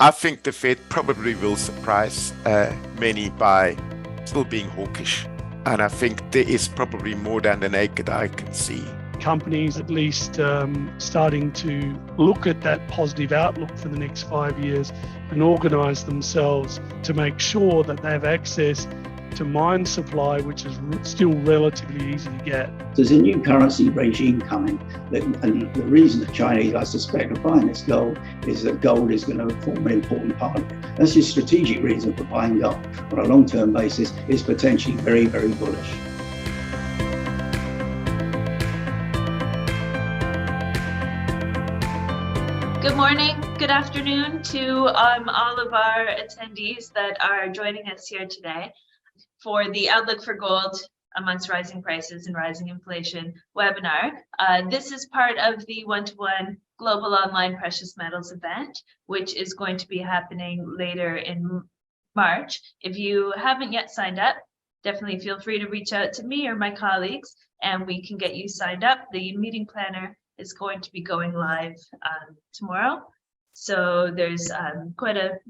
I think the Fed probably will surprise many by still being hawkish. And I think there is probably more than the naked eye can see. Companies at least starting to look at that positive outlook for the next 5 years and organise themselves to make sure that they have access to mine supply, which is still relatively easy to get. There's a new currency regime coming, and the reason the Chinese, I suspect, are buying this gold is that gold is going to form an important part of it. That's your strategic reason for buying gold. On a long-term basis, it's potentially very, very bullish. Good morning, good afternoon to all of our attendees that are joining us here today for the Outlook for Gold Amongst Rising Prices and Rising Inflation webinar. This is part of the one-to-one Global Online Precious Metals event, which is going to be happening later in March. If you haven't yet signed up, definitely feel free to reach out to me or my colleagues, and we can get you signed up. The meeting planner is going to be going live tomorrow. So there's quite a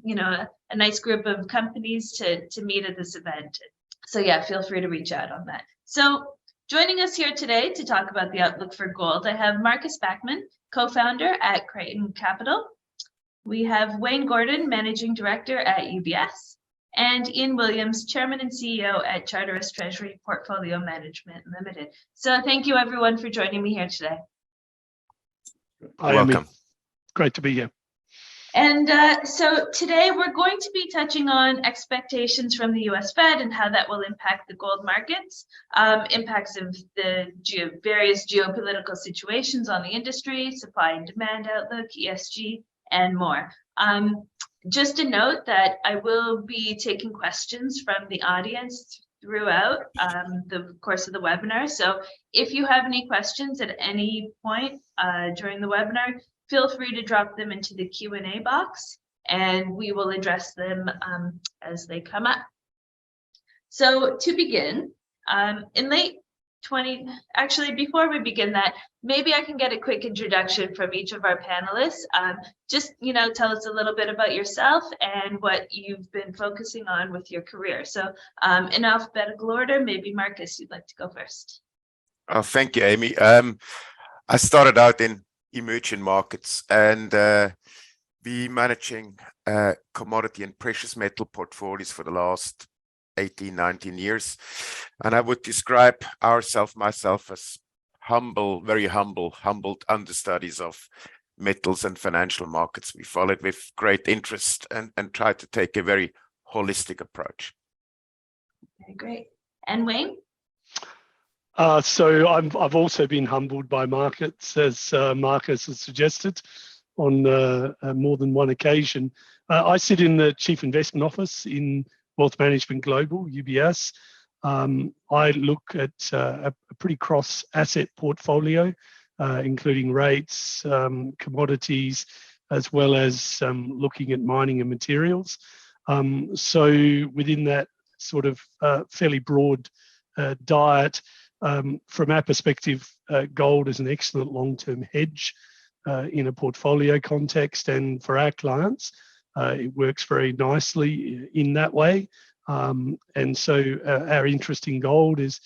nice group of companies to meet at this event. So yeah, feel free to reach out on that. So joining us here today to talk about the outlook for gold, I have Marcus Backman, co-founder at Creighton Capital. We have Wayne Gordon, managing director at UBS, and Ian Williams, chairman and CEO at Charteris Treasury Portfolio Management Limited. So thank you everyone for joining me here today. Hi, Welcome. Great to be here. And so today we're going to be touching on expectations from the US Fed and how that will impact the gold markets, impacts of the various geopolitical situations on the industry, supply and demand outlook, ESG, and more. Just a note that I will be taking questions from the audience throughout the course of the webinar. So if you have any questions at any point during the webinar, feel free to drop them into the Q&A box and we will address them as they come up. So to begin, in late before we begin that, maybe I can get a quick introduction from each of our panelists. Just, tell us a little bit about yourself and what you've been focusing on with your career. So in alphabetical order, maybe Marcus, you'd like to go first. Oh, thank you, Amy. I started out in emerging markets and be managing commodity and precious metal portfolios for the last 18, 19 years. And I would describe myself as very humbled understudies of metals and financial markets. We follow it with great interest and try to take a very holistic approach. Okay, great. And Wayne? So I've also been humbled by markets, as Marcus has suggested, on more than one occasion. I sit in the Chief Investment Office in Wealth Management Global, UBS. I look at a pretty cross-asset portfolio, including rates, commodities, as well as looking at mining and materials. So within that sort of fairly broad diet, from our perspective, gold is an excellent long-term hedge in a portfolio context, and for our clients, it works very nicely in that way. And so our interest in gold is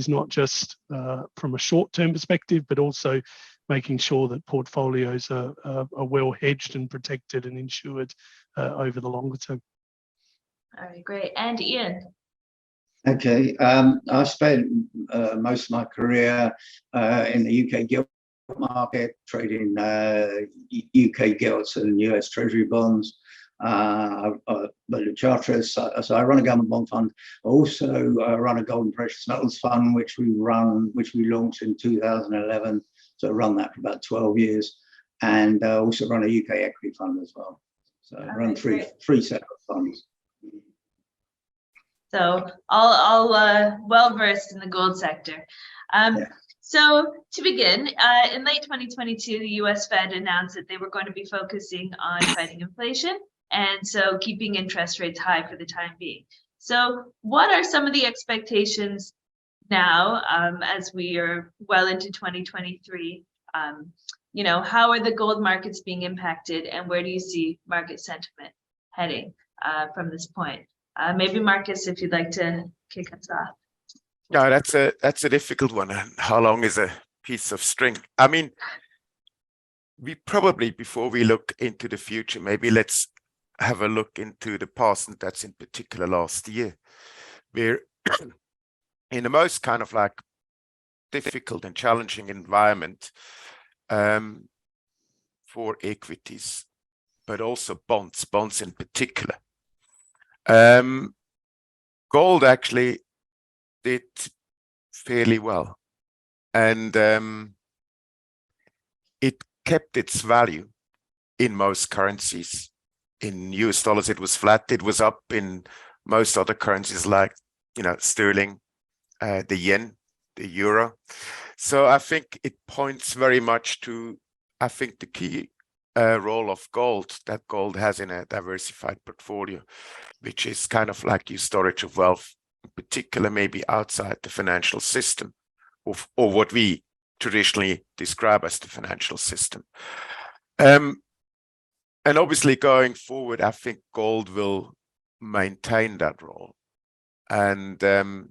not just from a short-term perspective, but also making sure that portfolios are well hedged and protected and insured over the longer term. All right, great. And Ian? Okay, I spent most of my career in the UK gilt market, trading UK gilts and US Treasury bonds. But at Charteris, so I run a government bond fund. I also run a gold and precious metals fund, which we launched in 2011. So I run that for about 12 years, and also run a UK equity fund as well. So I run three separate funds. So all well versed in the gold sector. Yeah. So to begin, in late 2022, the US Fed announced that they were going to be focusing on fighting inflation, and so keeping interest rates high for the time being. So what are some of the expectations now, as we are well into 2023, how are the gold markets being impacted, and where do you see market sentiment heading from this point? Maybe Marcus, if you'd like to kick us off. No, that's a difficult one. And how long is a piece of string? I mean, we probably, before we look into the future, maybe let's have a look into the past, and that's in particular last year. We're in the most kind of like difficult and challenging environment for equities, but also bonds in particular. Gold actually did fairly well, and it kept its value in most currencies. In US dollars, it was flat. It was up in most other currencies like, sterling, the yen, the euro. So I think it points very much to, I think, the key role of gold that gold has in a diversified portfolio, which is kind of like your storage of wealth, in particular, maybe outside the financial system, or what we traditionally describe as the financial system. And obviously going forward, I think gold will maintain that role. And the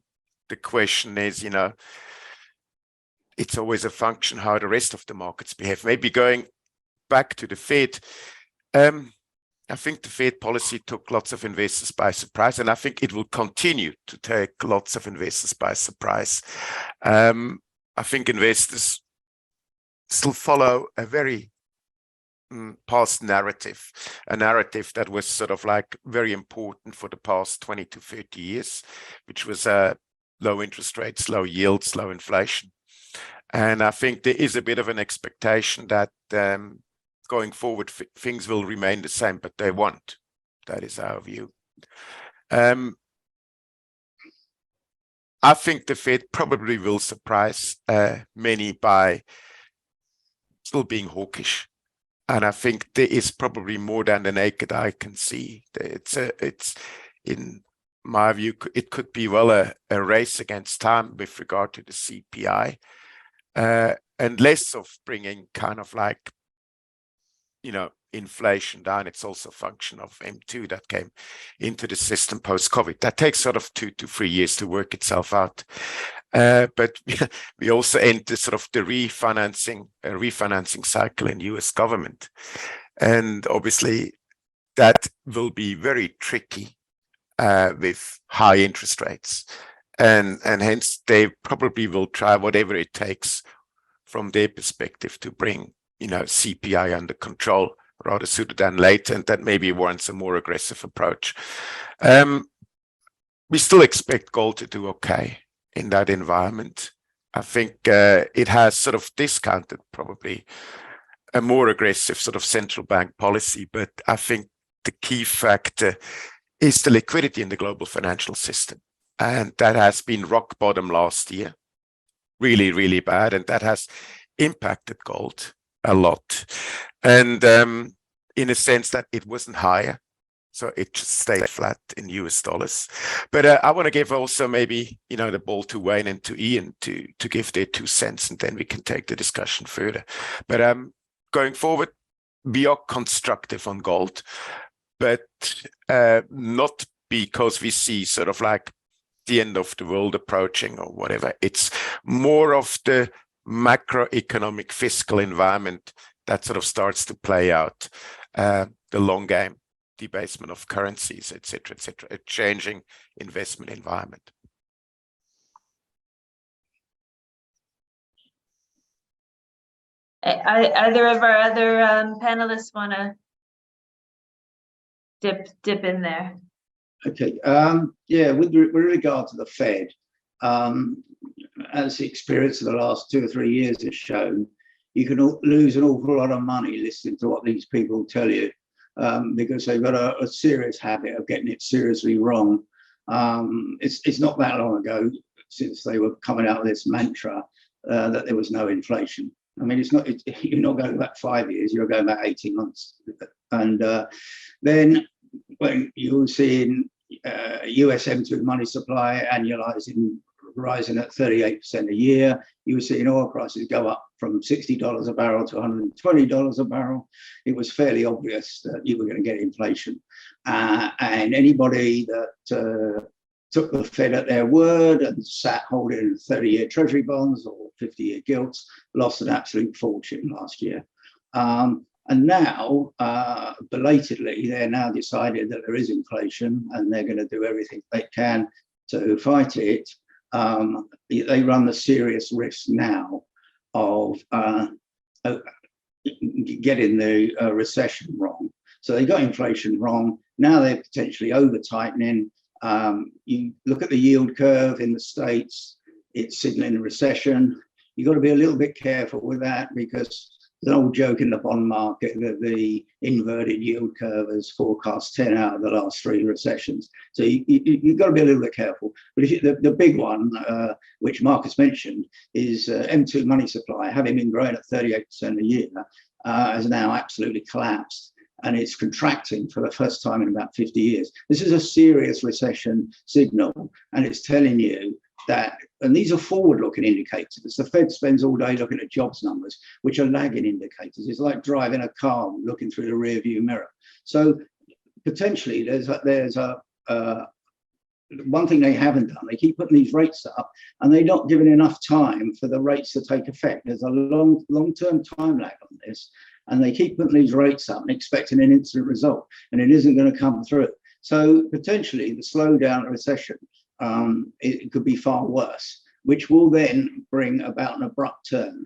question is, it's always a function how the rest of the markets behave. Maybe going back to the Fed, I think the Fed policy took lots of investors by surprise, and I think it will continue to take lots of investors by surprise. I think investors still follow a very past narrative, a narrative that was sort of like very important for the past 20 to 30 years, which was low interest rates, low yields, low inflation. And I think there is a bit of an expectation that going forward, things will remain the same, but they won't. That is our view. I think the Fed probably will surprise many by still being hawkish. And I think there is probably more than the naked eye can see. It's in my view, it could be a race against time with regard to the CPI, and less of bringing kind of like, inflation down. It's also a function of M2 that came into the system post-COVID. That takes sort of 2 to 3 years to work itself out. But we also enter sort of the refinancing cycle in US government. And obviously that will be very tricky with high interest rates. And hence they probably will try whatever it takes from their perspective to bring, CPI under control rather sooner than later, and that maybe warrants a more aggressive approach. We still expect gold to do okay in that environment. I think it has sort of discounted probably a more aggressive sort of central bank policy, but I think the key factor is the liquidity in the global financial system. And that has been rock bottom last year, really, really bad, and that has impacted gold a lot. And in a sense that it wasn't higher, so it just stayed flat in US dollars. But I want to give also maybe, the ball to Wayne and to Ian to give their 2 cents, and then we can take the discussion further. But going forward, we are constructive on gold, but not because we see sort of like the end of the world approaching or whatever. It's more of the macroeconomic fiscal environment that sort of starts to play out, the long game, debasement of currencies, etc., a changing investment environment. Either of our other panelists want to dip in there? Okay. With regard to the Fed, as the experience of the last 2 or 3 years has shown, you can lose an awful lot of money listening to what these people tell you, because they've got a serious habit of getting it seriously wrong. It's not that long ago since they were coming out with this mantra that there was no inflation. I mean, you're not going back 5 years, you're going back 18 months. And then when you're seeing US M2 money supply annualizing rising at 38% a year. You were seeing oil prices go up from $60 a barrel to $120 a barrel. It was fairly obvious that you were going to get inflation. And anybody that took the Fed at their word and sat holding 30-year Treasury bonds or 50-year gilts lost an absolute fortune last year. And now, belatedly, they're now decided that there is inflation and they're going to do everything they can to fight it. They run the serious risk now of getting the recession wrong. So they got inflation wrong. Now they're potentially over-tightening. You look at the yield curve in the States, it's signaling a recession. You've got to be a little bit careful with that because there's an old joke in the bond market that the inverted yield curve has forecast 10 out of the last 3 recessions. So you've got to be a little bit careful. But if the big one, which Marcus mentioned, is M2 money supply, having been growing at 38% a year, has now absolutely collapsed. And it's contracting for the first time in about 50 years. This is a serious recession signal, and it's telling you that, and these are forward-looking indicators. The Fed spends all day looking at jobs numbers, which are lagging indicators. It's like driving a car looking through the rear view mirror. So potentially there's one thing they haven't done. They keep putting these rates up, and they're not giving enough time for the rates to take effect. There's a long-term time lag on this, and they keep putting these rates up and expecting an instant result, and it isn't going to come through. So potentially the slowdown recession, it could be far worse, which will then bring about an abrupt turn.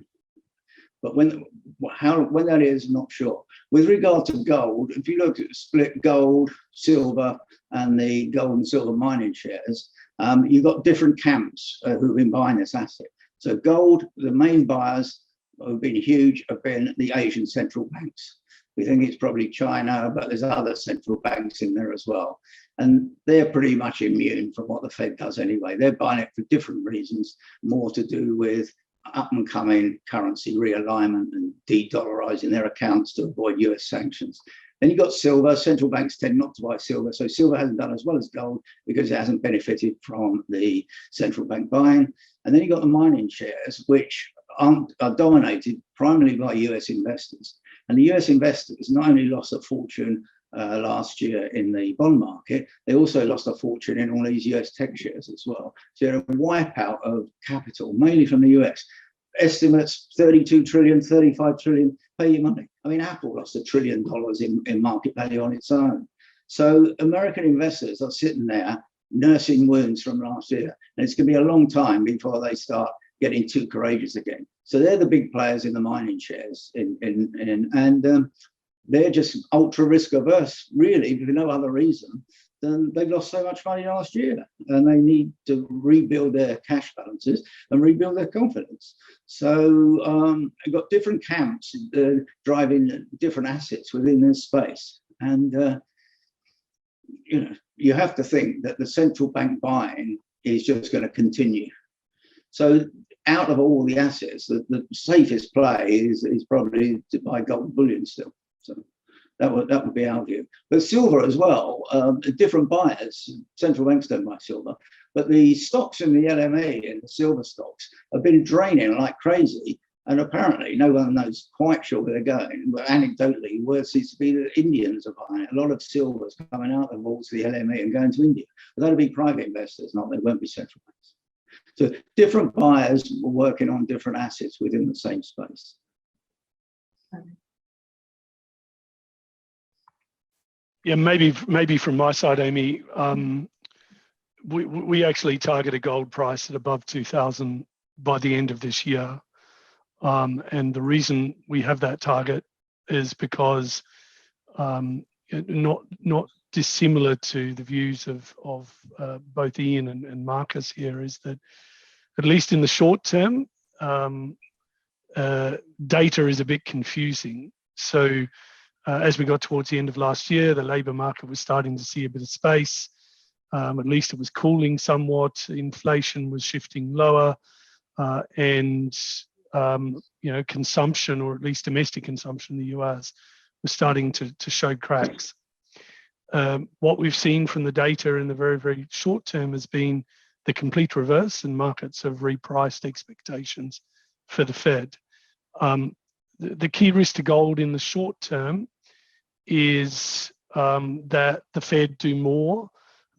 But when that is, not sure. With regard to gold, if you look at split gold, silver, and the gold and silver mining shares, you've got different camps who've been buying this asset. So gold, the main buyers who've been huge have been the Asian central banks. We think it's probably China, but there's other central banks in there as well. And they're pretty much immune from what the Fed does anyway. They're buying it for different reasons, more to do with up and coming currency realignment and de-dollarizing their accounts to avoid US sanctions. Then you've got silver. Central banks tend not to buy silver. So silver hasn't done as well as gold because it hasn't benefited from the central bank buying. And then you've got the mining shares, which are dominated primarily by US investors. And the US investors not only lost a fortune last year in the bond market, they also lost a fortune in all these US tech shares as well. So you had a wipeout of capital, mainly from the US. Estimates 32 trillion, 35 trillion, pay your money. I mean, Apple lost $1 trillion in market value on its own. So American investors are sitting there nursing wounds from last year. And it's going to be a long time before they start getting too courageous again. So they're the big players in the mining shares, and they're just ultra risk averse, really, for no other reason than they've lost so much money last year, and they need to rebuild their cash balances and rebuild their confidence. So you've got different camps driving different assets within this space, and you have to think that the central bank buying is just going to continue. So out of all the assets, the safest play is probably to buy gold bullion still. So that would be our view. But silver as well, different buyers. Central banks don't buy silver, but the stocks in the LME and the silver stocks have been draining like crazy. And apparently no one knows quite sure where they're going. But anecdotally, word seems to be that Indians are buying it. A lot of silver is coming out of vaults of the LME and going to India. But that'll be private investors, they won't be central banks. So different buyers were working on different assets within the same space. Yeah, maybe from my side, Amy, we actually target a gold price at above 2,000 by the end of this year. And the reason we have that target is because not dissimilar to the views of both Ian and Marcus here, is that at least in the short term, data is a bit confusing. So as we got towards the end of last year, the labour market was starting to see a bit of space. At least it was cooling somewhat. Inflation was shifting lower, and consumption, or at least domestic consumption in the US, was starting to show cracks. What we've seen from the data in the very, very short term has been the complete reverse, and markets have repriced expectations for the Fed. The key risk to gold in the short term is that the Fed do more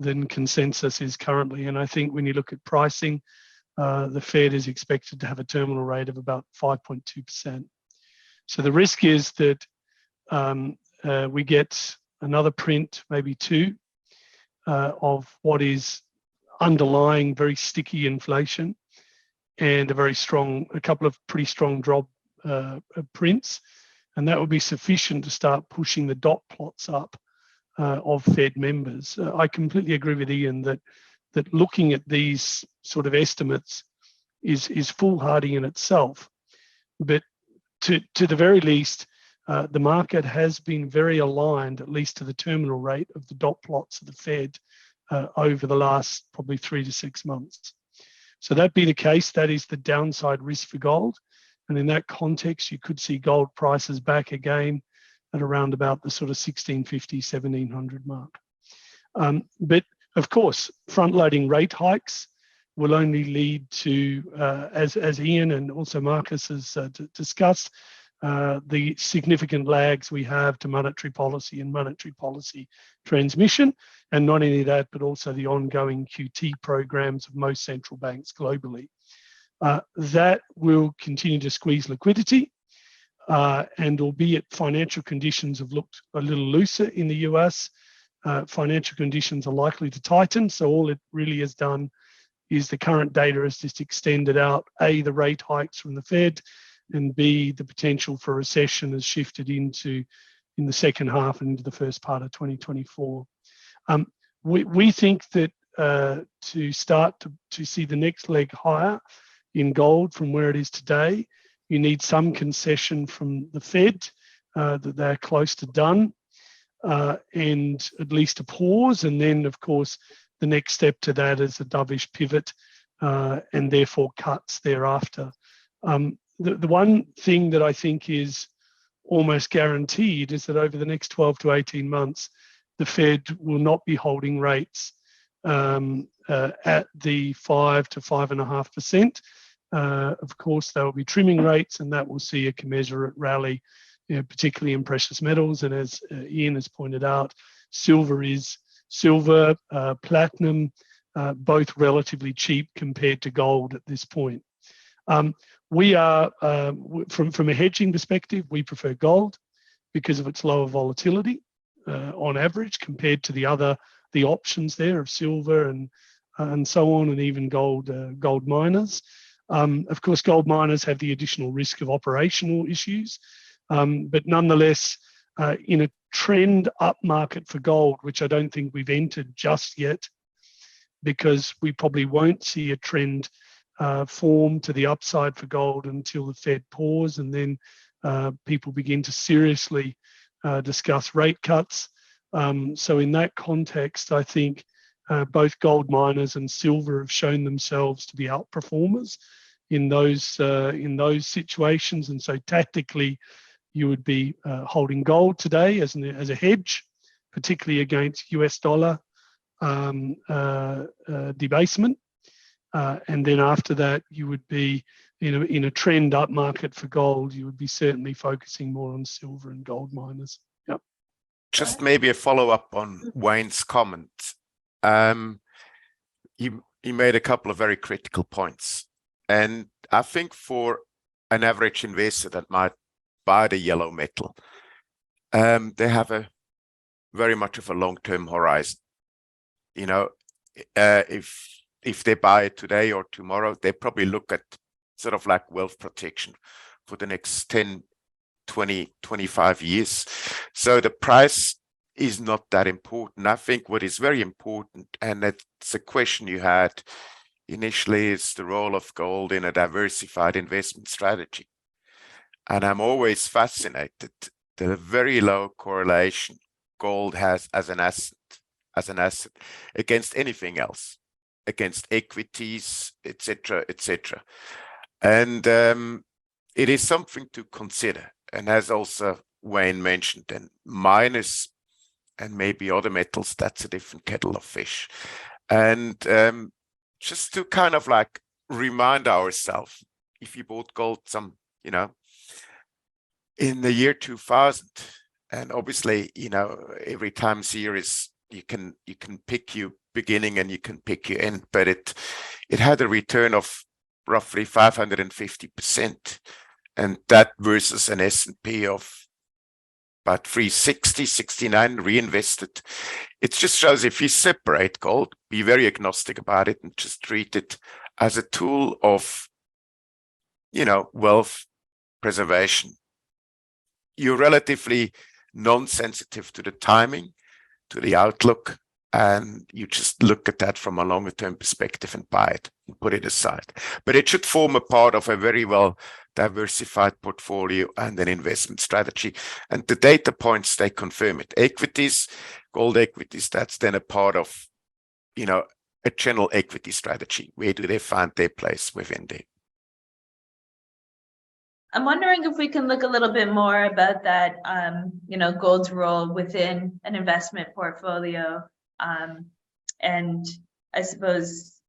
than consensus is currently. And I think when you look at pricing, the Fed is expected to have a terminal rate of about 5.2%. So the risk is that we get another print, maybe two, of what is underlying very sticky inflation and a couple of pretty strong drop prints. And that would be sufficient to start pushing the dot plots up of Fed members. I completely agree with Ian that looking at these sort of estimates is foolhardy in itself. But to the very least, the market has been very aligned, at least to the terminal rate of the dot plots of the Fed over the last probably 3 to 6 months. So that be the case, that is the downside risk for gold. And in that context, you could see gold prices back again at around about the sort of 1650, 1700 mark. But of course, front-loading rate hikes will only lead to, as Ian and also Marcus has discussed, the significant lags we have to monetary policy and monetary policy transmission. And not only that, but also the ongoing QT programs of most central banks globally. That will continue to squeeze liquidity. And albeit financial conditions have looked a little looser in the US, financial conditions are likely to tighten. So all it really has done is the current data has just extended out, A, the rate hikes from the Fed, and B, the potential for recession has shifted in the second half and into the first part of 2024. We think that to start to see the next leg higher in gold from where it is today, you need some concession from the Fed that they're close to done, and at least a pause. And then, of course, the next step to that is a dovish pivot and therefore cuts thereafter. The one thing that I think is almost guaranteed is that over the next 12 to 18 months, the Fed will not be holding rates at the 5 to 5.5%. Of course, they will be trimming rates, and that will see a commensurate rally, particularly in precious metals. And as Ian has pointed out, silver, platinum, both relatively cheap compared to gold at this point. We are, from a hedging perspective, we prefer gold because of its lower volatility on average compared to the options there of silver and so on, and even gold miners. Of course, gold miners have the additional risk of operational issues, but nonetheless, in a trend up market for gold, which I don't think we've entered just yet, because we probably won't see a trend form to the upside for gold until the Fed pause and then people begin to seriously discuss rate cuts. So in that context, I think both gold miners and silver have shown themselves to be outperformers in those situations. And so tactically, you would be holding gold today as a hedge, particularly against US dollar debasement. And then after that, you would be in a trend up market for gold, you would be certainly focusing more on silver and gold miners. Yep. Just maybe a follow-up on Wayne's comment. He made a couple of very critical points. And I think for an average investor that might buy the yellow metal, they have a very much of a long-term horizon. If they buy it today or tomorrow, they probably look at sort of like wealth protection for the next 10, 20, 25 years. So the price is not that important. I think what is very important, and that's a question you had initially, is the role of gold in a diversified investment strategy. And I'm always fascinated the very low correlation gold has as an asset against anything else, against equities, etc., etc. And it is something to consider. And as also Wayne mentioned, and miners and maybe other metals, that's a different kettle of fish. And just to kind of like remind ourselves, if you bought gold in the year 2000, and obviously, every time series, you can pick your beginning and you can pick your end, but it had a return of roughly 550%, and that versus an S&P of about 360, 69 reinvested. It just shows, if you separate gold, be very agnostic about it and just treat it as a tool of, wealth preservation. You're relatively non-sensitive to the timing, to the outlook, and you just look at that from a longer term perspective and buy it and put it aside. But it should form a part of a very well diversified portfolio and an investment strategy. And the data points, they confirm it. Equities, gold equities, that's then a part of, a general equity strategy. Where do they find their place within there? I'm wondering if we can look a little bit more about that, gold's role within an investment portfolio. And I suppose,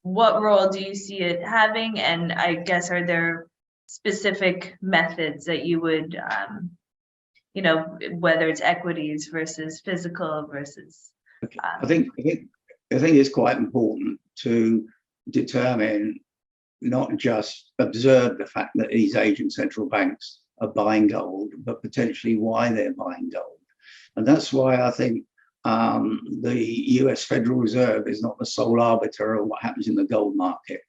what role do you see it having? And I guess, are there specific methods that you would, whether it's equities versus physical versus? Okay. I think it's quite important to determine, not just observe the fact that these Asian central banks are buying gold, but potentially why they're buying gold. And that's why I think the US Federal Reserve is not the sole arbiter of what happens in the gold market.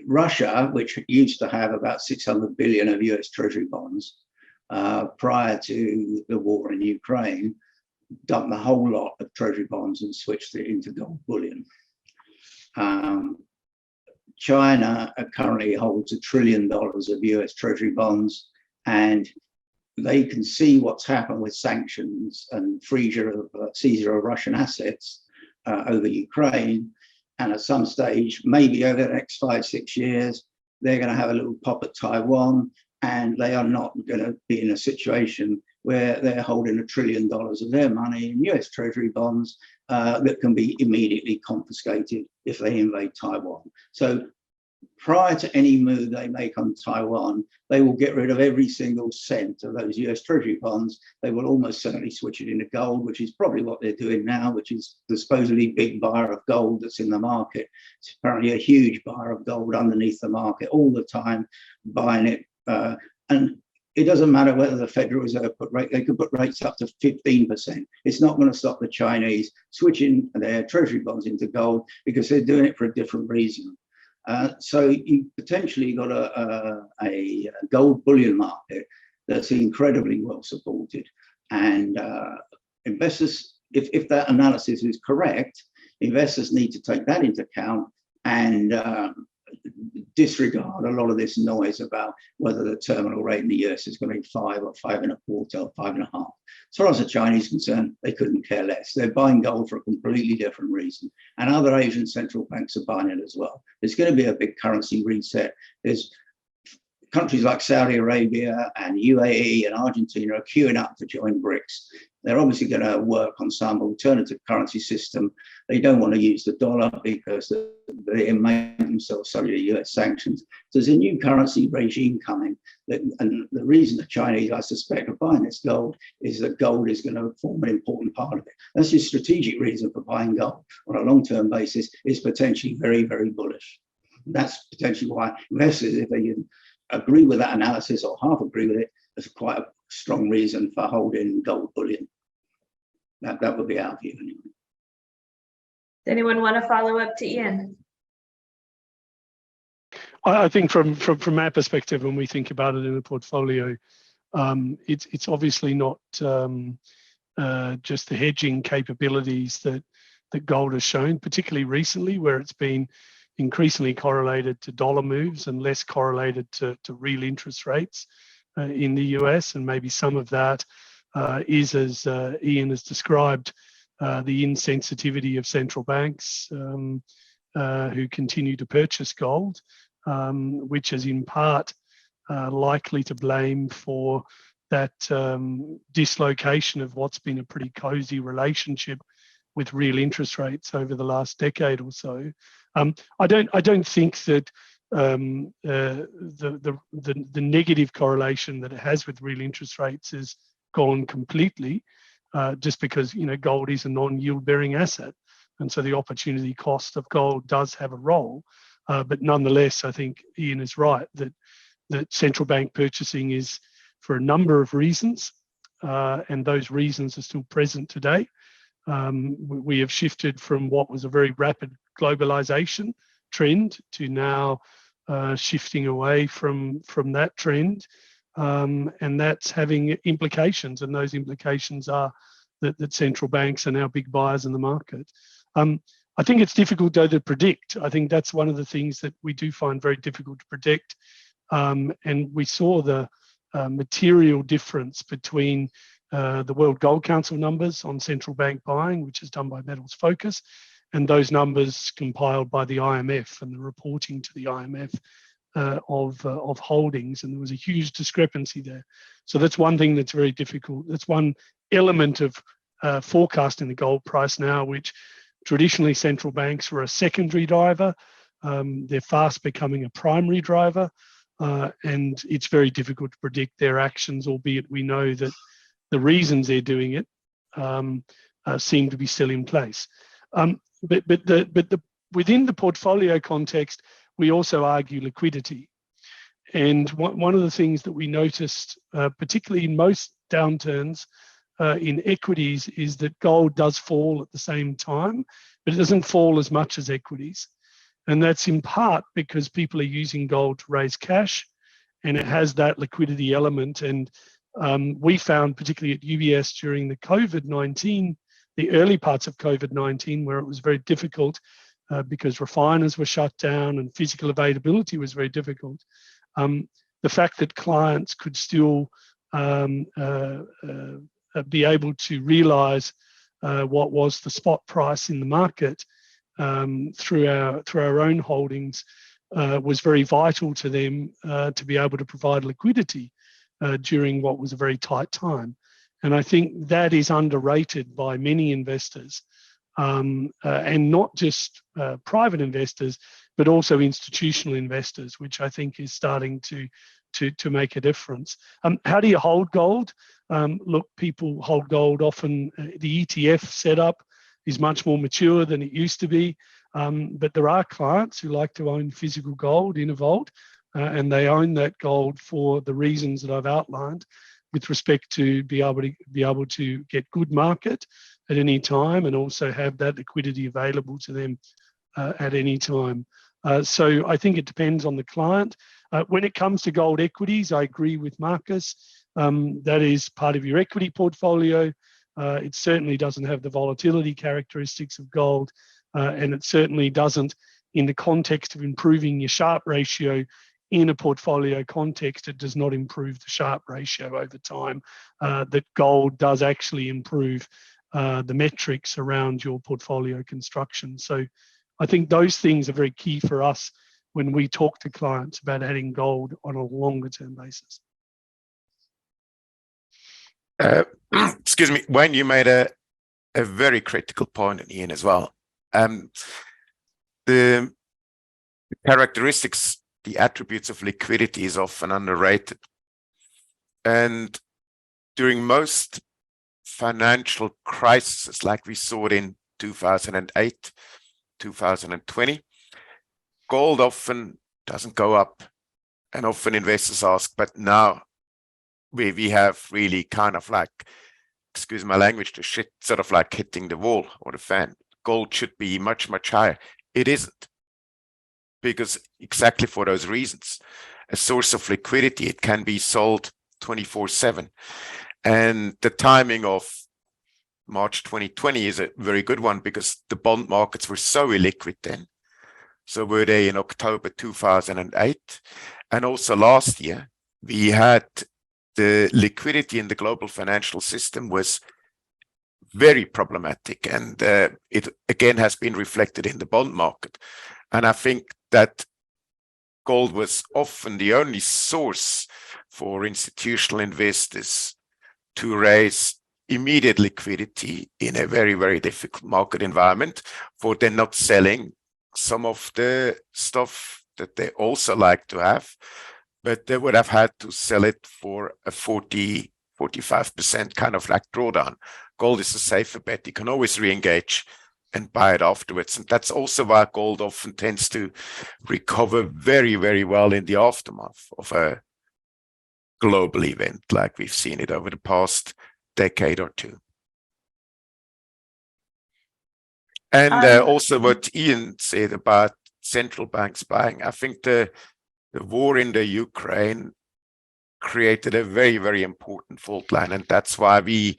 Russia, which used to have about 600 billion of US Treasury bonds prior to the war in Ukraine, dumped a whole lot of Treasury bonds and switched it into gold bullion. China currently holds $1 trillion of US Treasury bonds, and they can see what's happened with sanctions and seizure of Russian assets over Ukraine. And at some stage, maybe over the next 5-6 years, they're going to have a little pop at Taiwan, and they are not going to be in a situation where they're holding $1 trillion of their money in US Treasury bonds that can be immediately confiscated if they invade Taiwan. So prior to any move they make on Taiwan, they will get rid of every single cent of those US Treasury bonds. They will almost certainly switch it into gold, which is probably what they're doing now, which is the supposedly big buyer of gold that's in the market. It's apparently a huge buyer of gold underneath the market all the time, buying it. And it doesn't matter whether the Federal Reserve they could put rates up to 15%. It's not going to stop the Chinese switching their Treasury bonds into gold, because they're doing it for a different reason. So you potentially got a gold bullion market that's incredibly well supported. And investors, if that analysis is correct, investors need to take that into account and disregard a lot of this noise about whether the terminal rate in the US is going to be 5 or 5.25 or 5.5. As far as the Chinese are concerned, they couldn't care less. They're buying gold for a completely different reason. And other Asian central banks are buying it as well. There's going to be a big currency reset. There's countries like Saudi Arabia and UAE and Argentina are queuing up to join BRICS. They're obviously going to work on some alternative currency system. They don't want to use the dollar because they make themselves subject to US sanctions. So there's a new currency regime coming. And the reason the Chinese, I suspect, are buying this gold is that gold is going to form an important part of it. That's the strategic reason for buying gold on a long-term basis, is potentially very, very bullish. And that's potentially why investors, if they can agree with that analysis or half agree with it, there's quite a strong reason for holding gold bullion. That would be our view anyway. Does anyone want to follow up to Ian? I think from our perspective, when we think about it in a portfolio, it's obviously not just the hedging capabilities that gold has shown, particularly recently, where it's been increasingly correlated to dollar moves and less correlated to real interest rates in the US. And maybe some of that is, as Ian has described, the insensitivity of central banks who continue to purchase gold, which is in part likely to blame for that dislocation of what's been a pretty cozy relationship with real interest rates over the last decade or so. I don't think that the negative correlation that it has with real interest rates is gone completely, just because gold is a non-yield bearing asset, and so the opportunity cost of gold does have a role. But nonetheless, I think Ian is right that central bank purchasing is for a number of reasons, and those reasons are still present today. We have shifted from what was a very rapid globalization trend to now shifting away from that trend, and that's having implications, and those implications are that central banks are now big buyers in the market. I think it's difficult though to predict. I think that's one of the things that we do find very difficult to predict, and we saw the material difference between the World Gold Council numbers on central bank buying, which is done by Metals Focus, and those numbers compiled by the IMF and the reporting to the IMF of holdings, and there was a huge discrepancy there. So that's one thing that's very difficult. That's one element of forecasting the gold price now, which traditionally central banks were a secondary driver. They're fast becoming a primary driver, and it's very difficult to predict their actions, albeit we know that the reasons they're doing it seem to be still in place. But within the portfolio context, we also argue liquidity. And one of the things that we noticed, particularly in most downturns in equities, is that gold does fall at the same time, but it doesn't fall as much as equities. And that's in part because people are using gold to raise cash, and it has that liquidity element. And we found, particularly at UBS during the COVID-19, the early parts of COVID-19, where it was very difficult because refiners were shut down and physical availability was very difficult. The fact that clients could still be able to realize what was the spot price in the market through our own holdings was very vital to them to be able to provide liquidity during what was a very tight time. And I think that is underrated by many investors, and not just private investors, but also institutional investors, which I think is starting to make a difference. How do you hold gold? Look, people hold gold often. The ETF setup is much more mature than it used to be, but there are clients who like to own physical gold in a vault, and they own that gold for the reasons that I've outlined, with respect to be able to get good market at any time, and also have that liquidity available to them at any time. So I think it depends on the client. When it comes to gold equities, I agree with Marcus. That is part of your equity portfolio. It certainly doesn't have the volatility characteristics of gold, and it certainly doesn't, in the context of improving your Sharpe ratio in a portfolio context, it does not improve the Sharpe ratio over time. That gold does actually improve the metrics around your portfolio construction. So I think those things are very key for us when we talk to clients about adding gold on a longer term basis. Excuse me, Wayne, you made a very critical point, and Ian as well. The characteristics, the attributes of liquidity is often underrated. And during most financial crises, like we saw it in 2008, 2020, gold often doesn't go up. And often investors ask, but now we have really kind of like, excuse my language, the shit sort of like hitting the wall or the fan. Gold should be much, much higher. It isn't. Because exactly for those reasons, a source of liquidity, it can be sold 24/7. And the timing of March 2020 is a very good one, because the bond markets were so illiquid then. So were they in October 2008. And also last year, we had the liquidity in the global financial system was very problematic. And it again has been reflected in the bond market. And I think that gold was often the only source for institutional investors to raise immediate liquidity in a very, very difficult market environment for them not selling some of the stuff that they also like to have, but they would have had to sell it for a 40-45% kind of like drawdown. Gold is a safer bet. You can always re-engage and buy it afterwards. And that's also why gold often tends to recover very, very well in the aftermath of a global event, like we've seen it over the past decade or two. And also what Ian said about central banks buying, I think the war in the Ukraine created a very, very important fault line. And that's why we've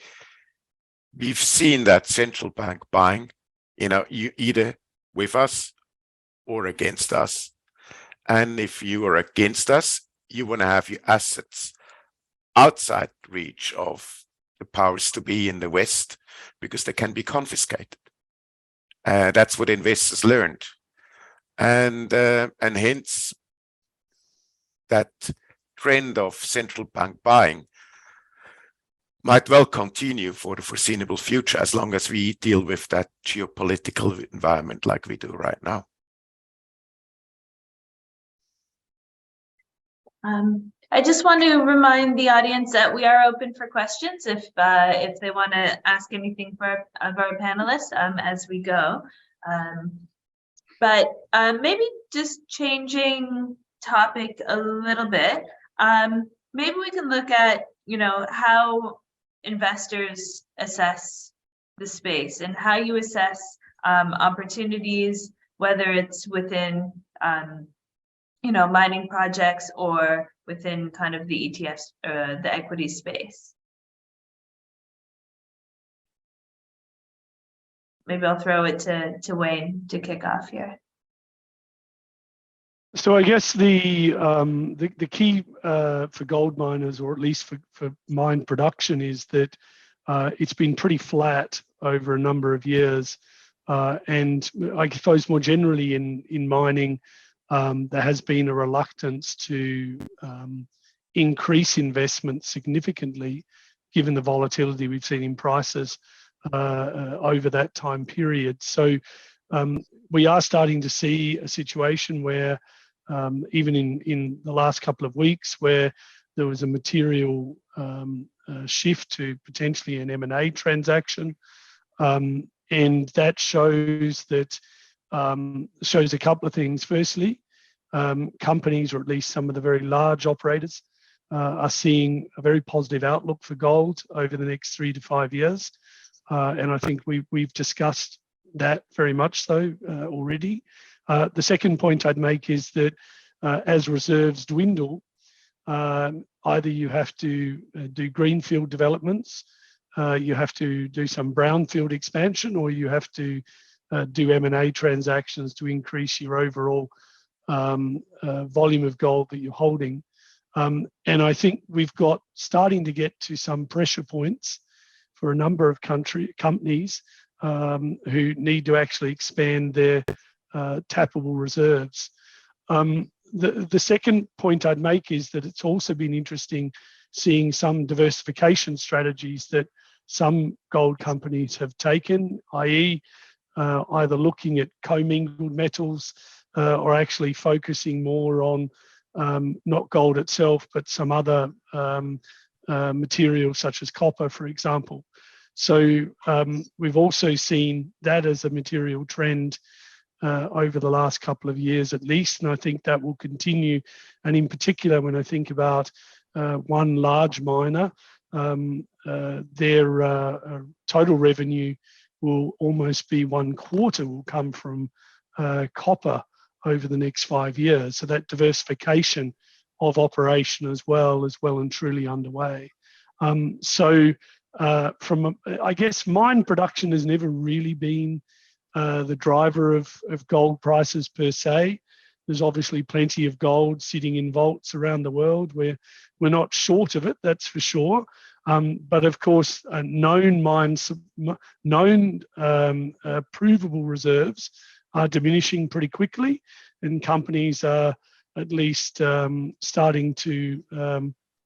seen that central bank buying, you either with us or against us. And if you are against us, you want to have your assets outside reach of the powers to be in the West, because they can be confiscated. That's what investors learned. And hence that trend of central bank buying might well continue for the foreseeable future, as long as we deal with that geopolitical environment like we do right now. I just want to remind the audience that we are open for questions if they want to ask anything of our panelists as we go. But maybe just changing topic a little bit, maybe we can look at, how investors assess the space and how you assess opportunities, whether it's within, mining projects or within kind of the ETFs, the equity space. Maybe I'll throw it to Wayne to kick off here. So I guess the key for gold miners, or at least for mine production, is that it's been pretty flat over a number of years. And I suppose more generally in mining, there has been a reluctance to increase investment significantly, given the volatility we've seen in prices over that time period. So we are starting to see a situation where even in the last couple of weeks, where there was a material shift to potentially an M&A transaction, and that shows a couple of things. Firstly, companies, or at least some of the very large operators, are seeing a very positive outlook for gold over the next 3 to 5 years, and I think we've discussed that very much so already. The second point I'd make is that as reserves dwindle, either you have to do greenfield developments, you have to do some brownfield expansion, or you have to do M&A transactions to increase your overall volume of gold that you're holding. And I think we've starting to get to some pressure points for a number of companies who need to actually expand their tappable reserves. The second point I'd make is that it's also been interesting seeing some diversification strategies that some gold companies have taken, i.e. either looking at commingled metals or actually focusing more on not gold itself, but some other materials such as copper, for example. So we've also seen that as a material trend over the last couple of years at least, and I think that will continue. And in particular, when I think about one large miner, their total revenue will almost be 1/4 will come from copper over the next 5 years. So that diversification of operation as well is well and truly underway. I guess mine production has never really been the driver of gold prices per se. There's obviously plenty of gold sitting in vaults around the world where we're not short of it, that's for sure. But of course, known provable reserves are diminishing pretty quickly, and companies are at least starting to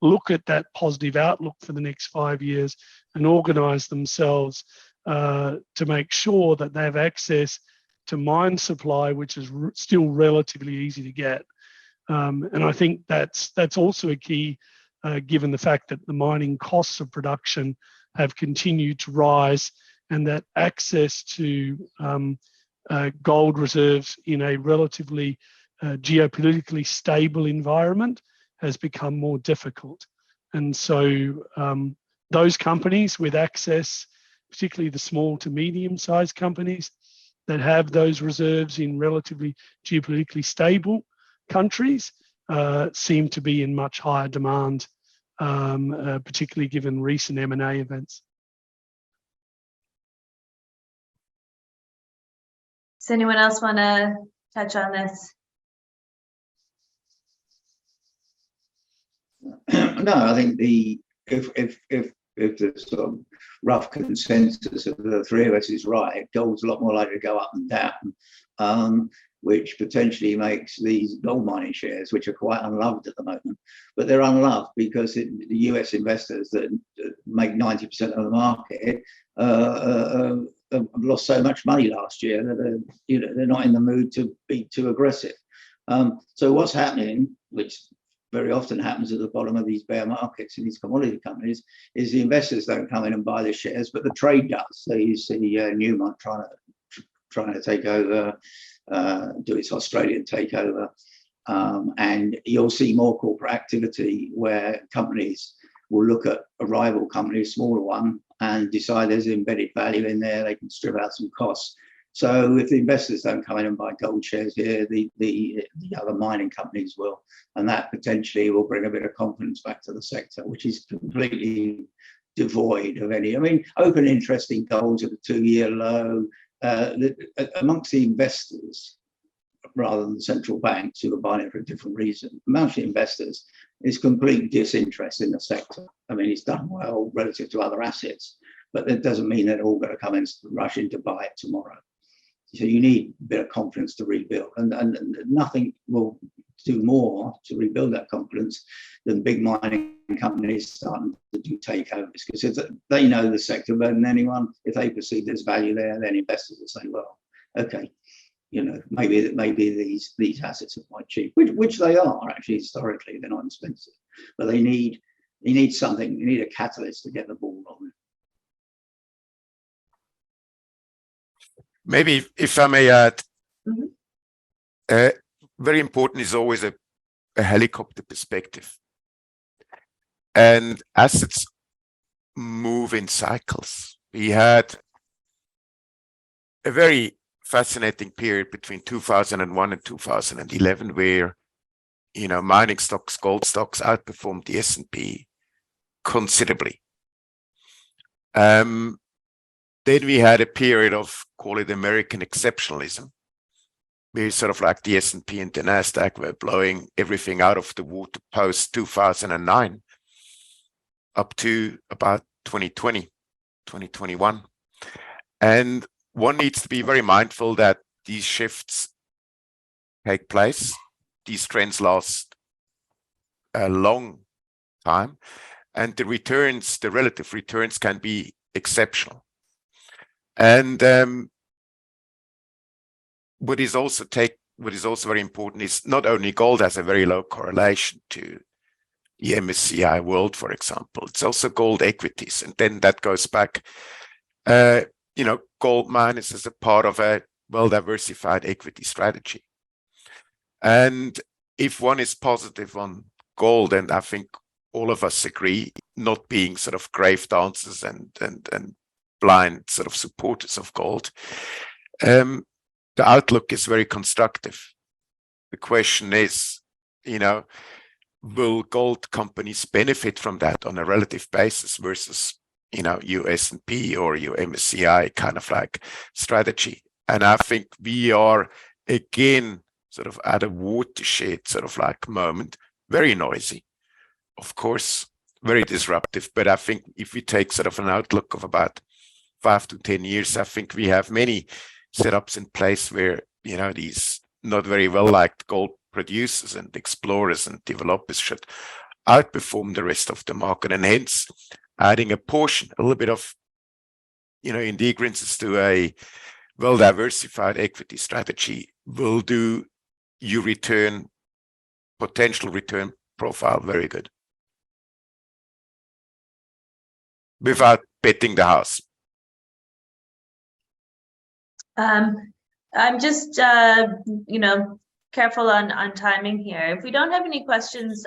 look at that positive outlook for the next 5 years and organise themselves to make sure that they have access to mine supply, which is still relatively easy to get. And I think that's also a key, given the fact that the mining costs of production have continued to rise, and that access to gold reserves in a relatively geopolitically stable environment has become more difficult. And so those companies with access, particularly the small to medium-sized companies that have those reserves in relatively geopolitically stable countries, seem to be in much higher demand, particularly given recent M&A events. Does anyone else want to touch on this? No, I think if the sort of rough consensus of the three of us is right, gold's a lot more likely to go up and down, which potentially makes these gold mining shares, which are quite unloved at the moment, but they're unloved because the US investors that make 90% of the market have lost so much money last year that they're not in the mood to be too aggressive. So what's happening, which very often happens at the bottom of these bear markets in these commodity companies, is the investors don't come in and buy the shares, but the trade does. So you see Newmont trying to take over, do its Australian takeover, and you'll see more corporate activity where companies will look at a rival company, a smaller one, and decide there's embedded value in there. They can strip out some costs. So if the investors don't come in and buy gold shares here, the other mining companies will, and that potentially will bring a bit of confidence back to the sector, which is completely devoid of any. I mean, open interest in gold's at a 2-year low. Amongst the investors, rather than the central banks who are buying it for a different reason, amongst the investors is complete disinterest in the sector. I mean, it's done well relative to other assets, but that doesn't mean they're all going to come in rush in to buy it tomorrow. So you need a bit of confidence to rebuild, and nothing will do more to rebuild that confidence than big mining companies starting to do takeovers, because if they know the sector better than anyone, if they perceive there's value there, then investors will say, well, okay, maybe these assets are quite cheap, which they are actually historically. They're not expensive, but they need something. You need a catalyst to get the ball rolling. Maybe if I may add, very important is always a helicopter perspective. And assets move in cycles. We had a very fascinating period between 2001 and 2011 where, mining stocks, gold stocks outperformed the S&P considerably. Then we had a period of, call it American exceptionalism, where sort of like the S&P and the NASDAQ were blowing everything out of the water post 2009 up to about 2020, 2021. And one needs to be very mindful that these shifts take place. These trends last a long time, and the relative returns can be exceptional. And what is also very important is not only gold has a very low correlation to the MSCI World, for example. It's also gold equities, and then that goes back. Gold miners as a part of a well-diversified equity strategy. And if one is positive on gold, and I think all of us agree, not being sort of grave dancers and blind sort of supporters of gold, the outlook is very constructive. The question is, will gold companies benefit from that on a relative basis versus, your S&P or your MSCI kind of like strategy? And I think we are again sort of at a watershed sort of like moment, very noisy, of course, very disruptive. But I think if we take sort of an outlook of about 5 to 10 years, I think we have many setups in place where, these not very well liked gold producers and explorers and developers should outperform the rest of the market, and hence adding a portion, a little bit of, integrances to a well-diversified equity strategy will do your potential return profile very good without betting the house. I'm just, careful on timing here. If we don't have any questions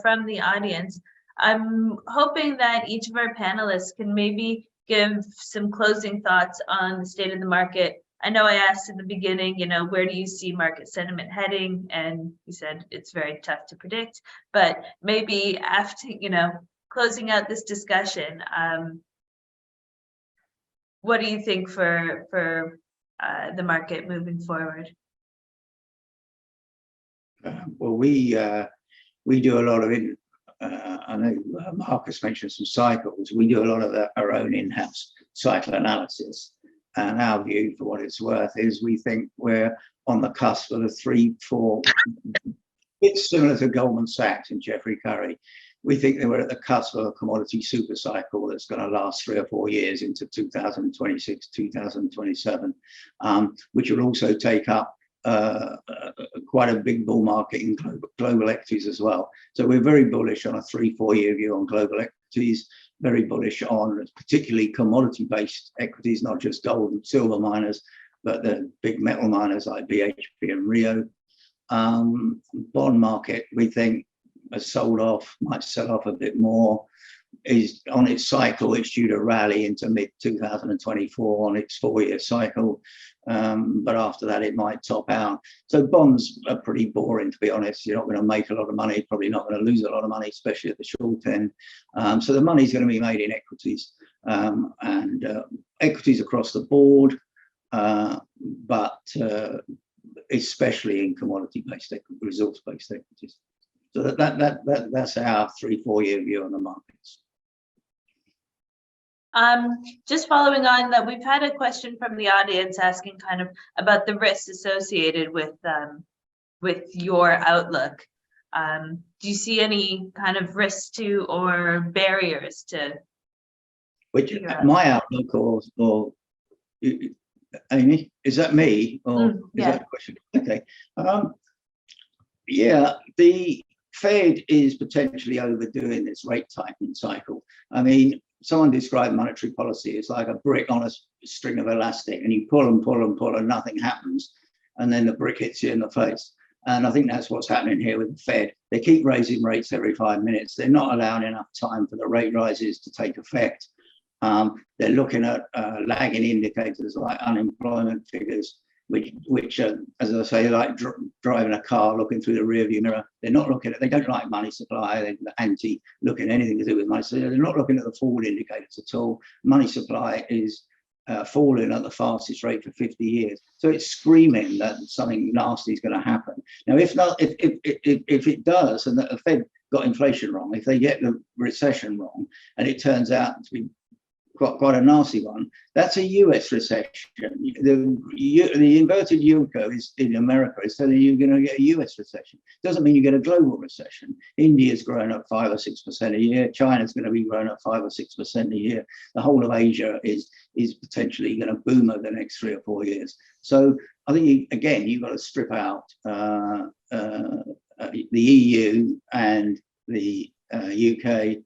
from the audience, I'm hoping that each of our panelists can maybe give some closing thoughts on the state of the market. I know I asked in the beginning, where do you see market sentiment heading? And you said it's very tough to predict, but maybe after, closing out this discussion, what do you think for the market moving forward? Well, we do a lot of it. I know Marcus mentioned some cycles. We do a lot of our own in-house cycle analysis. And our view, for what it's worth, is we think we're on the cusp of a 3-4, it's similar to Goldman Sachs and Jeffrey Curry. We think that we're at the cusp of a commodity super cycle that's going to last 3 or 4 years into 2026, 2027, which will also take up quite a big bull market in global equities as well. So we're very bullish on a 3-4 year view on global equities, very bullish on particularly commodity-based equities, not just gold and silver miners, but the big metal miners like BHP and Rio. Bond market, we think, has sold off, might sell off a bit more, is on its cycle. It's due to rally into mid-2024 on its 4-year cycle. But after that, it might top out. So bonds are pretty boring, to be honest. You're not going to make a lot of money, probably not going to lose a lot of money, especially at the short end. So the money's going to be made in equities, and equities across the board, but especially in commodity-based equities, resource-based equities. So that's our 3-4 year view on the markets. Just following on that, we've had a question from the audience asking kind of about the risks associated with your outlook. Do you see any kind of risks to or barriers to which my outlook or Amy, is that me or yeah. Is that a question? Okay. Yeah, the Fed is potentially overdoing this rate tightening cycle. I mean, someone described monetary policy as like a brick on a string of elastic, and you pull and pull and pull and nothing happens, and then the brick hits you in the face. And I think that's what's happening here with the Fed. They keep raising rates every 5 minutes. They're not allowing enough time for the rate rises to take effect. They're looking at lagging indicators like unemployment figures, which as I say, like driving a car, looking through the rearview mirror. They're not looking at, they don't like money supply, they're anti looking at anything to do with money. So they're not looking at the forward indicators at all. Money supply is falling at the fastest rate for 50 years. So it's screaming that something nasty is going to happen. Now, if it does, and that the Fed got inflation wrong, if they get the recession wrong, and it turns out to be quite a nasty one, that's a US recession. The inverted yield curve is in America is telling you you're going to get a US recession. Doesn't mean you get a global recession. India's growing up 5 or 6% a year. China's going to be growing up 5 or 6% a year. The whole of Asia is potentially going to boom over the next 3 or 4 years. So I think again you've got to strip out the EU and the UK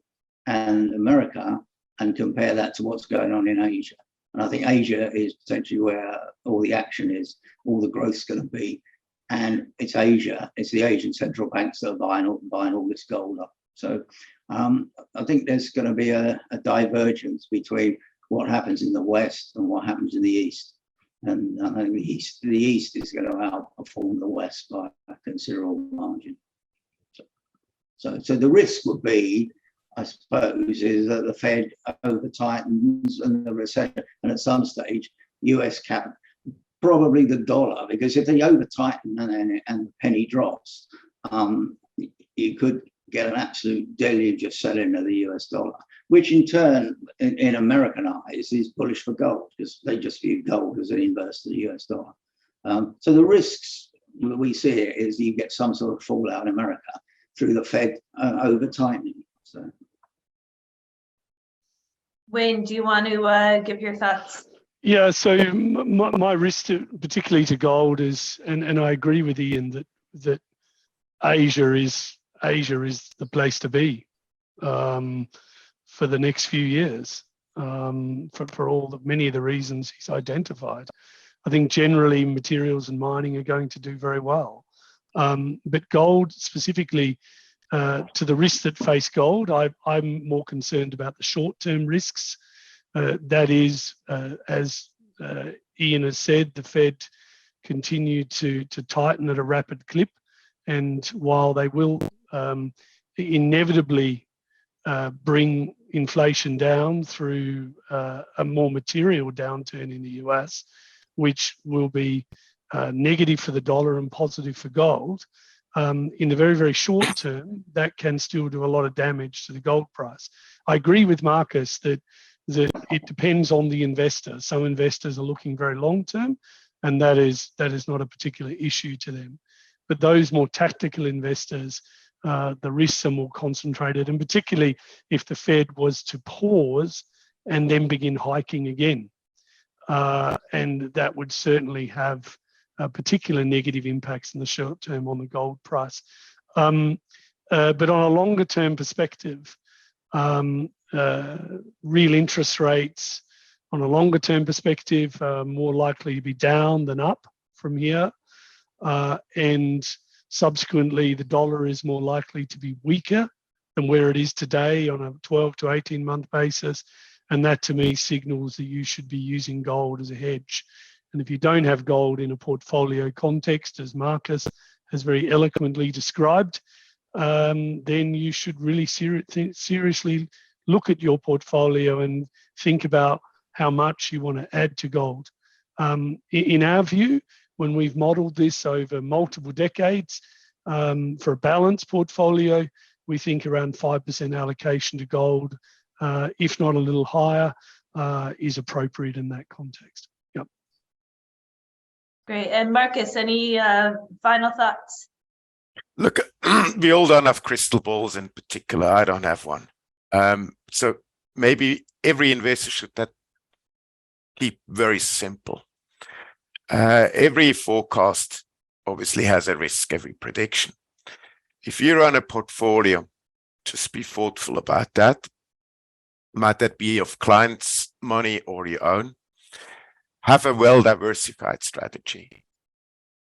and America and compare that to what's going on in Asia. And I think Asia is potentially where all the action is, all the growth's going to be. And it's Asia, it's the Asian central banks that are buying all this gold up. So I think there's going to be a divergence between what happens in the West and what happens in the East. And I think the East is going to outperform the West by a considerable margin. So the risk would be, I suppose, is that the Fed over tightens and the recession, and at some stage, US cap, probably the dollar, because if they over tighten and the penny drops, you could get an absolute deluge of selling of the US dollar, which in turn, in American eyes, is bullish for gold, because they just view gold as an inverse to the US dollar. So the risks that we see is you get some sort of fallout in America. through the Fed over tightening. So, Wayne, do you want to give your thoughts? Yeah, so my risk, particularly to gold, is, and I agree with Ian that Asia is the place to be for the next few years, for many of the reasons he's identified. I think generally materials and mining are going to do very well, but gold specifically, to the risks that face gold, I'm more concerned about the short-term risks. That is, as Ian has said, the Fed continued to tighten at a rapid clip, and while they will inevitably bring inflation down through a more material downturn in the US, which will be negative for the dollar and positive for gold, in the very, very short term, that can still do a lot of damage to the gold price. I agree with Marcus that it depends on the investor. Some investors are looking very long term, and that is not a particular issue to them. But those more tactical investors, the risks are more concentrated, and particularly if the Fed was to pause and then begin hiking again. And that would certainly have particular negative impacts in the short term on the gold price. But on a longer term perspective, real interest rates on a longer term perspective are more likely to be down than up from here. And subsequently, the dollar is more likely to be weaker than where it is today on a 12 to 18 month basis. And that to me signals that you should be using gold as a hedge. And if you don't have gold in a portfolio context, as Marcus has very eloquently described, then you should really seriously look at your portfolio and think about how much you want to add to gold. In our view, when we've modeled this over multiple decades, for a balanced portfolio, we think around 5% allocation to gold, if not a little higher, is appropriate in that context. Yep. Great. And Marcus, any final thoughts? Look, we all don't have crystal balls in particular. I don't have one. So maybe every investor should keep very simple. Every forecast obviously has a risk, every prediction. If you run a portfolio, just be thoughtful about that. Might that be of clients' money or your own? Have a well-diversified strategy.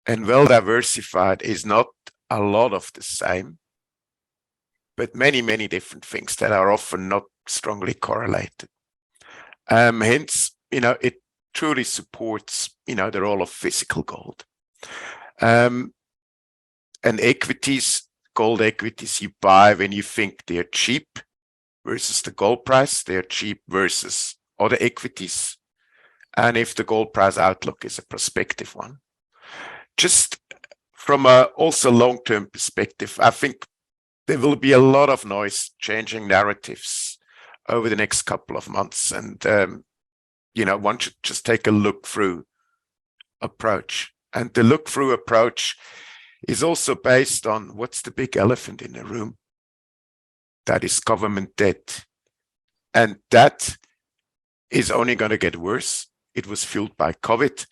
And well-diversified is not a lot of the same, but many, many different things that are often not strongly correlated. Hence, it truly supports, the role of physical gold. And equities, gold equities you buy when you think they're cheap versus the gold price, they're cheap versus other equities. And if the gold price outlook is a prospective one. Just from a also long-term perspective, I think there will be a lot of noise changing narratives over the next couple of months. And, one should just take a look-through approach. And the look-through approach is also based on what's the big elephant in the room. That is government debt. And that is only going to get worse. It was fueled by COVID.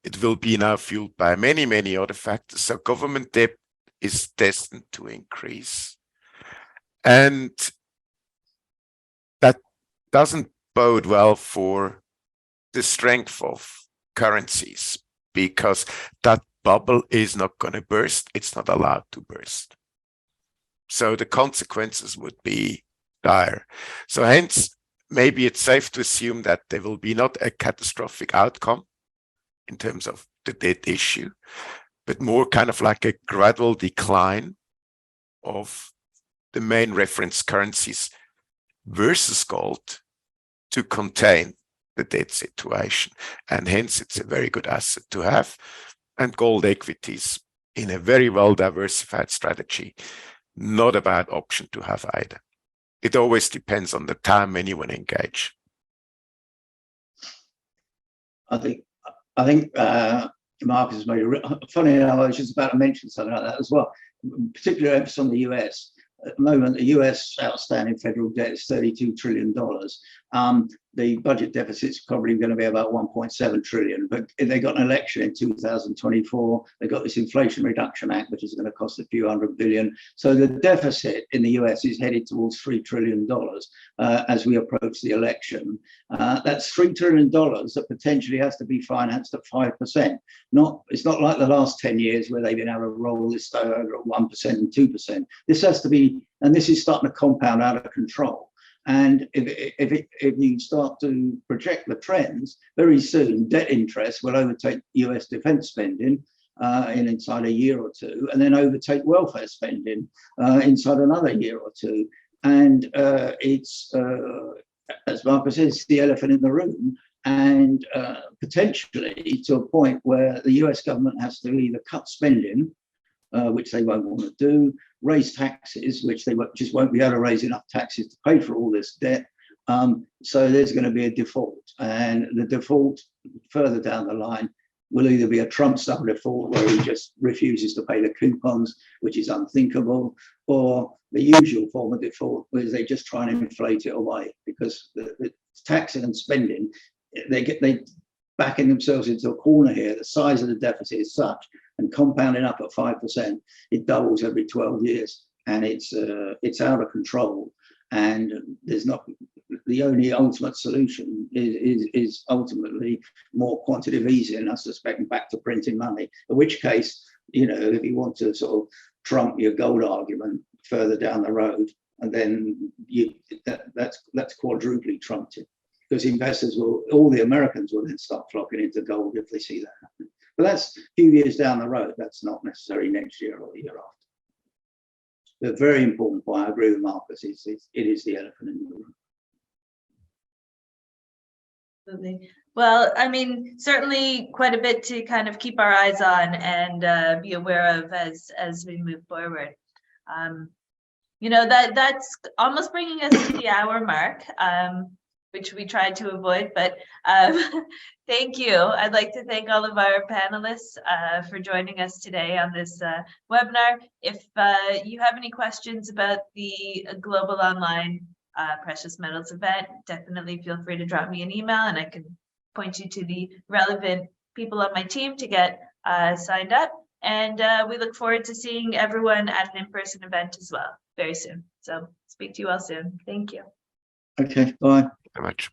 It will be now fueled by many, many other factors. So government debt is destined to increase. And that doesn't bode well for the strength of currencies, because that bubble is not going to burst. It's not allowed to burst. So the consequences would be dire. So hence, maybe it's safe to assume that there will be not a catastrophic outcome in terms of the debt issue, but more kind of like a gradual decline of the main reference currencies versus gold to contain the debt situation. And hence, it's a very good asset to have. And gold equities in a very well diversified strategy, not a bad option to have either. It always depends on the time when you want to engage. I think Marcus has made a funny. I was just about to mention something like that as well. particular emphasis on the US. At the moment, the US outstanding federal debt is $32 trillion. The budget deficit's probably going to be about 1.7 trillion. But if they got an election in 2024, they got this Inflation Reduction Act, which is going to cost a few hundred billion. So the deficit in the US is headed towards $3 trillion as we approach the election. That's $3 trillion that potentially has to be financed at 5%. It's not like the last 10 years where they've been able to roll this over at 1% and 2%. This has to be, and this is starting to compound out of control. And if you start to project the trends, very soon debt interest will overtake US defense spending inside a year or two, and then overtake welfare spending inside another year or two. And it's, as Marcus says, the elephant in the room, and potentially to a point where the US government has to either cut spending, which they won't want to do, raise taxes, which they just won't be able to raise enough taxes to pay for all this debt. So there's going to be a default, and the default further down the line will either be a Trump-style default where he just refuses to pay the coupons, which is unthinkable, or the usual form of default, where they just try and inflate it away, because the taxing and spending, they backing themselves into a corner here. The size of the deficit is such, and compounding up at 5%, it doubles every 12 years, and it's out of control. And there's not, the only ultimate solution is ultimately more quantitative easing, I suspect, back to printing money. In which case, if you want to sort of trump your gold argument further down the road, and then that's quadruply trumped it, because investors all the Americans will then start flocking into gold if they see that happening. But that's a few years down the road. That's not necessarily next year or the year after. The very important point, I agree with Marcus, it is the elephant in the room. Absolutely. Well, I mean, certainly quite a bit to kind of keep our eyes on and be aware of as we move forward. That's almost bringing us to the hour mark, which we tried to avoid, but thank you. I'd like to thank all of our panelists for joining us today on this webinar. If you have any questions about the Global Online Precious Metals event, definitely feel free to drop me an email and I can point you to the relevant people on my team to get signed up. And we look forward to seeing everyone at an in-person event as well very soon. So speak to you all soon. Thank you. Okay, bye. Very much.